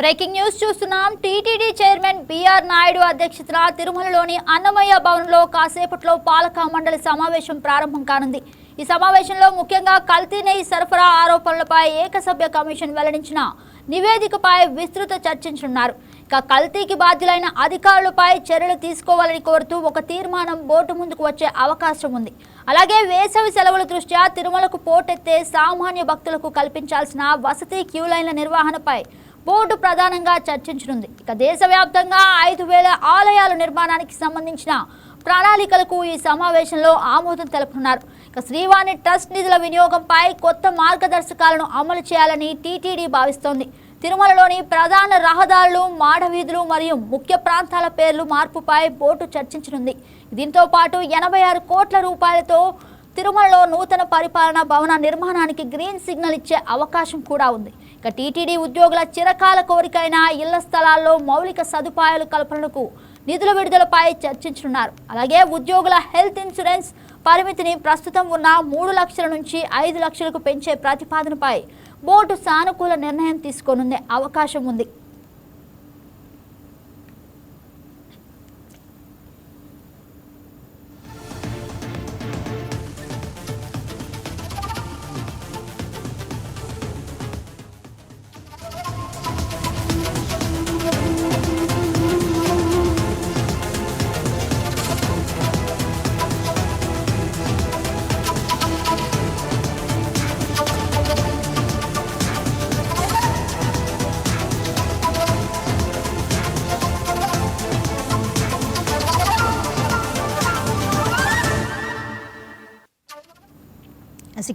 Breaking news చూస్తున్నాం. TTD chairman BR Naidu అధ్యక్షతన తిరుమలలోని అన్నమయ్య భవన్లో కాసేపట్లో పాలక మండలి సమావేశం ప్రారంభం కానుంది. ఈ సమావేశంలో ముఖ్యంగా కల్తీ నెయ్యి సరఫరా ఆరోపణలపై ఏకసభ్య కమిషన్ వెల్లడించిన నివేదికపై విస్తృత చర్చించనున్నారు. ఇక కల్తీకి బాధ్యులైన అధికారులపై చర్యలు తీసుకోవాలని కోరుతూ ఒక తీర్మానం బోర్డు ముందుకు వచ్చే అవకాశం ఉంది. అలాగే వేసవి సెలవుల దృష్ట్యా తిరుమలకు పోటెత్తే సామాన్య భక్తులకు కల్పించాల్సిన వసతి క్యూ లైన్ల నిర్వహణపై బోర్డు ప్రధానంగా చర్చించనుంది. ఇక దేశవ్యాప్తంగా 5,000 ఆలయాల నిర్మాణానికి సంబంధించిన ప్రణాళికలకు ఈ సమావేశంలో ఆమోదం తెలుపుతున్నారు. ఇక శ్రీవాణి ట్రస్ట్ నిధుల వినియోగంపై కొత్త మార్గదర్శకాలను అమలు చేయాలని టీటీడీ భావిస్తోంది. తిరుమలలోని ప్రధాన రహదారులు, మాడవీధులు మరియు ముఖ్య ప్రాంతాల పేర్లు మార్పుపై బోర్డు చర్చించనుంది. దీంతో పాటు 86 కోట్ల రూపాయలతో తిరుమలలో నూతన పరిపాలనా భవన నిర్మాణానికి గ్రీన్ సిగ్నల్ ఇచ్చే అవకాశం కూడా ఉంది. ఇక టీటీడీ ఉద్యోగుల చిరకాల కోరికైన ఇళ్ల స్థలాల్లో మౌలిక సదుపాయాలు కల్పనకు నిధుల విడుదలపై చర్చించనున్నారు. అలాగే ఉద్యోగుల హెల్త్ ఇన్సూరెన్స్ పరిమితిని ప్రస్తుతం ఉన్న 3 లక్షల నుంచి 5 లక్షలకు పెంచే ప్రతిపాదనపై బోర్డు సానుకూల నిర్ణయం తీసుకోనుండే అవకాశం ఉంది.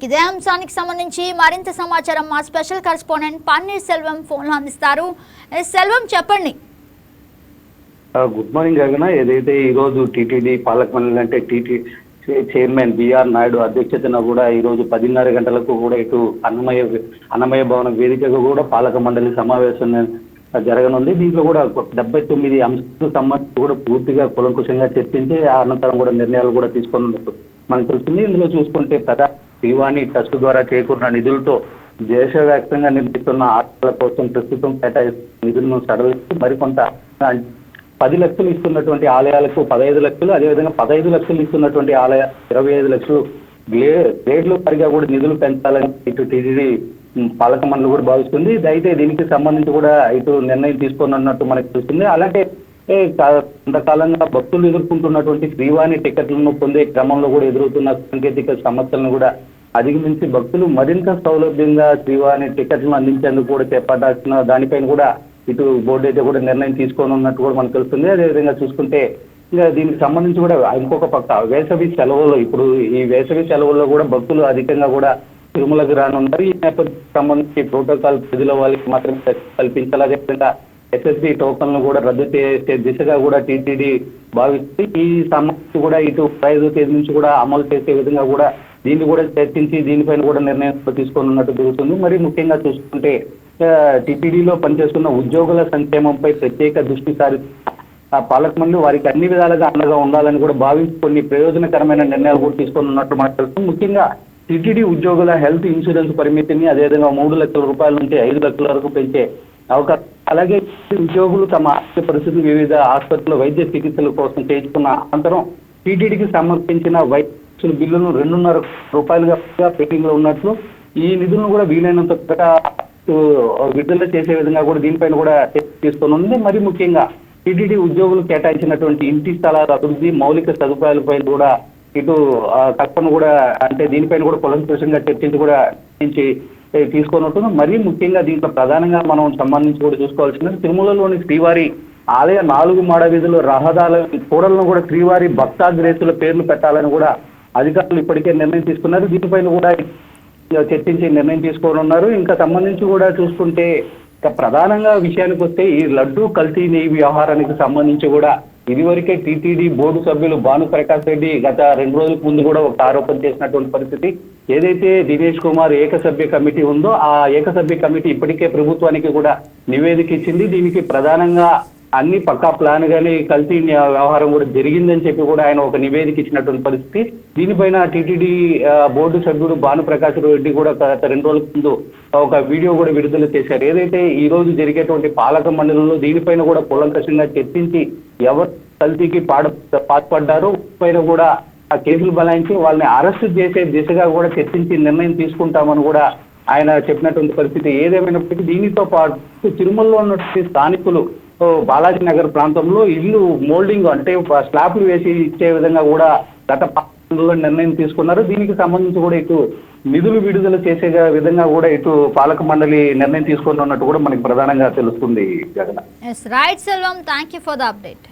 ఇదే అంశానికి సంబంధించి మరింత సమాచారం మా స్పెషల్ కరెస్పాండెంట్ పన్నీర్ సెల్వం ఫోన్లో అందిస్తారు. సెల్వం, చెప్పండి. గుడ్ మార్నింగ్ గగన. ఏదైతే ఈరోజు టీటీడీ పాలక మండలి అంటే టీటీడీ చైర్మన్ బిఆర్ నాయుడు అధ్యక్షతన కూడా ఈరోజు 10:30 గంటలకు కూడా ఇటు అన్నమయ్య భవన వేదికగా కూడా పాలక మండలి సమావేశం జరగనుంది. దీంట్లో కూడా 79 అంశాలకు సంబంధించి కూడా పూర్తిగా కులంకుశంగా చర్చించి అనంతరం కూడా నిర్ణయాలు కూడా తీసుకున్నట్టు మనకు తెలుస్తుంది. ఇందులో చూసుకుంటే శ్రీవాణి ట్రస్ట్ ద్వారా చేకూరిన నిధులతో దేశవ్యాప్తంగా నిర్మిస్తున్న ఆటల కోసం ప్రస్తుతం కేటాయిస్తున్న నిధులను సడలించి మరికొంత 10 లక్షలు ఇస్తున్నటువంటి ఆలయాలకు 15 లక్షలు, అదేవిధంగా 15 లక్షలు ఇస్తున్నటువంటి ఆలయాలు 25 లక్షలు గ్రేడ్లు పరిగా కూడా నిధులు పెంచాలని ఇటు టీటీడీ పాలక మండలి కూడా భావిస్తుంది. అయితే దీనికి సంబంధించి కూడా ఇటు నిర్ణయం తీసుకున్నట్టు మనకు తెలుస్తుంది. అలాగే కొంతకాలంగా భక్తులు ఎదుర్కొంటున్నటువంటి శ్రీవాణి టికెట్లను పొందే క్రమంలో కూడా ఎదురవుతున్న సాంకేతిక సమస్యలను కూడా అధిగమించి భక్తులు మరింత సౌలభ్యంగా శ్రీవాణి టికెట్లను అందించేందుకు కూడా చేపట్టాల్సిన దానిపైన కూడా ఇటు బోర్డు అయితే కూడా నిర్ణయం తీసుకోనున్నట్టు కూడా మనకు తెలుస్తుంది. అదేవిధంగా చూసుకుంటే ఇంకా దీనికి సంబంధించి కూడా ఇంకొక పక్క వేసవి సెలవుల్లో ఇప్పుడు ఈ వేసవి సెలవుల్లో కూడా భక్తులు అధికంగా కూడా తిరుమలకు రానున్నారు. ఈ నేపథ్యం సంబంధించి ప్రోటోకాల్ ప్రజల వాళ్ళకి మాత్రమే కల్పించాలి. అదేవిధంగా ఎస్ఎస్బి టోకన్లు కూడా రద్దు చేసే దిశగా కూడా టీటీడీ భావిస్తే ఈ సమస్య కూడా ఇటు 5వ తేదీ నుంచి కూడా అమలు చేసే విధంగా కూడా దీన్ని కూడా చర్చించి దీనిపైన కూడా నిర్ణయం తీసుకోనున్నట్టు తెలుస్తుంది. మరి ముఖ్యంగా చూసుకుంటే టీటీడీలో పనిచేస్తున్న ఉద్యోగుల సంక్షేమంపై ప్రత్యేక దృష్టి సారిస్తున్న పాలక మండలి వారికి అన్ని విధాలుగా అండగా ఉండాలని కూడా భావించి కొన్ని ప్రయోజనకరమైన నిర్ణయాలు కూడా తీసుకోనున్నట్టు మనకు తెలుస్తుంది. ముఖ్యంగా టీటీడీ ఉద్యోగుల హెల్త్ ఇన్సూరెన్స్ పరిమితిని అదేవిధంగా 3 లక్షల రూపాయల నుంచి 5 లక్షల వరకు పెంచే అవకాశం, అలాగే ఉద్యోగులు తమ ఆరోగ్య పరిస్థితులు వివిధ ఆసుపత్రుల వైద్య చికిత్సల కోసం చేయించుకున్న అనంతరం టీటీడీకి సమర్పించిన వైద్య బిల్లును 2.5 రూపాయలుగా పెండింగ్ లో ఉన్నట్లు ఈ నిధులను కూడా వీలైనంత త్వరగా విడుదల చేసే విధంగా కూడా దీనిపైన కూడా తీసుకుని మరి ముఖ్యంగా టీటీడీ ఉద్యోగులు కేటాయించినటువంటి ఇంటి స్థలాల అభివృద్ధి, మౌలిక సదుపాయాలపై కూడా ఇటు తప్పను కూడా అంటే దీనిపైన కూడా కులంకుశంగా చర్చించి కూడా తీసుకున్నట్టు. మరీ ముఖ్యంగా దీంట్లో ప్రధానంగా మనం సంబంధించి కూడా చూసుకోవాల్సింది తిరుమలలోని శ్రీవారి ఆలయ 4 మాడవీధులు రహదారుల కూడలను కూడా శ్రీవారి భక్తాగ్రేసుల పేర్లు పెట్టాలని కూడా అధికారులు ఇప్పటికే నిర్ణయం తీసుకున్నారు. దీనిపైన కూడా చర్చించి నిర్ణయం తీసుకోనున్నారు. ఇంకా సంబంధించి కూడా చూసుకుంటే ఇక ప్రధానంగా విషయానికి వస్తే ఈ లడ్డూ కల్తీ నెయ్యి వ్యవహారానికి సంబంధించి కూడా ఇదివరకే టీటీడీ బోర్డు సభ్యులు భానుప్రకాష్ రెడ్డి గత 2 రోజుల ముందు కూడా ఒక ఆరోపణ చేసినటువంటి పరిస్థితి. ఏదైతే దినేష్ కుమార్ ఏకసభ్య కమిటీ ఉందో ఆ ఏకసభ్య కమిటీ ఇప్పటికే ప్రభుత్వానికి కూడా నివేదిక ఇచ్చింది. దీనికి ప్రధానంగా అన్ని పక్కా ప్లాన్ గానీ కల్తీ వ్యవహారం కూడా జరిగిందని చెప్పి కూడా ఆయన ఒక నివేదిక ఇచ్చినటువంటి పరిస్థితి. దీనిపైన టీటీడీ బోర్డు సభ్యుడు భానుప్రకాష్ రెడ్డి కూడా గత 2 రోజుల ముందు ఒక వీడియో కూడా విడుదల చేశారు. ఏదైతే ఈ రోజు జరిగేటువంటి పాలక మండలిలో దీనిపైన కూడా కూలంకషంగా చర్చించి ఎవరు కల్తీకి పాల్పడ్డారో పైన కూడా ఆ కేసులు బలాయించి వాళ్ళని అరెస్ట్ చేసే దిశగా కూడా చర్చించి నిర్ణయం తీసుకుంటామని కూడా ఆయన చెప్పినటువంటి పరిస్థితి. ఏదేమైనప్పటికీ దీనితో పాటు తిరుమలలో ఉన్నటువంటి స్థానికులు బాలాజీ నగర్ ప్రాంతంలో ఇల్లు మోల్డింగ్ అంటే స్లాబ్లు వేసి ఇచ్చే విధంగా కూడా గత పాలనలో నిర్ణయం తీసుకున్నారు. దీనికి సంబంధించి కూడా ఇటు నిధులు విడుదల చేసే విధంగా కూడా ఇటు పాలక మండలి నిర్ణయం తీసుకున్నట్టు కూడా మనకి ప్రధానంగా తెలుస్తుంది. Jagan right Selvam, thank you for the update.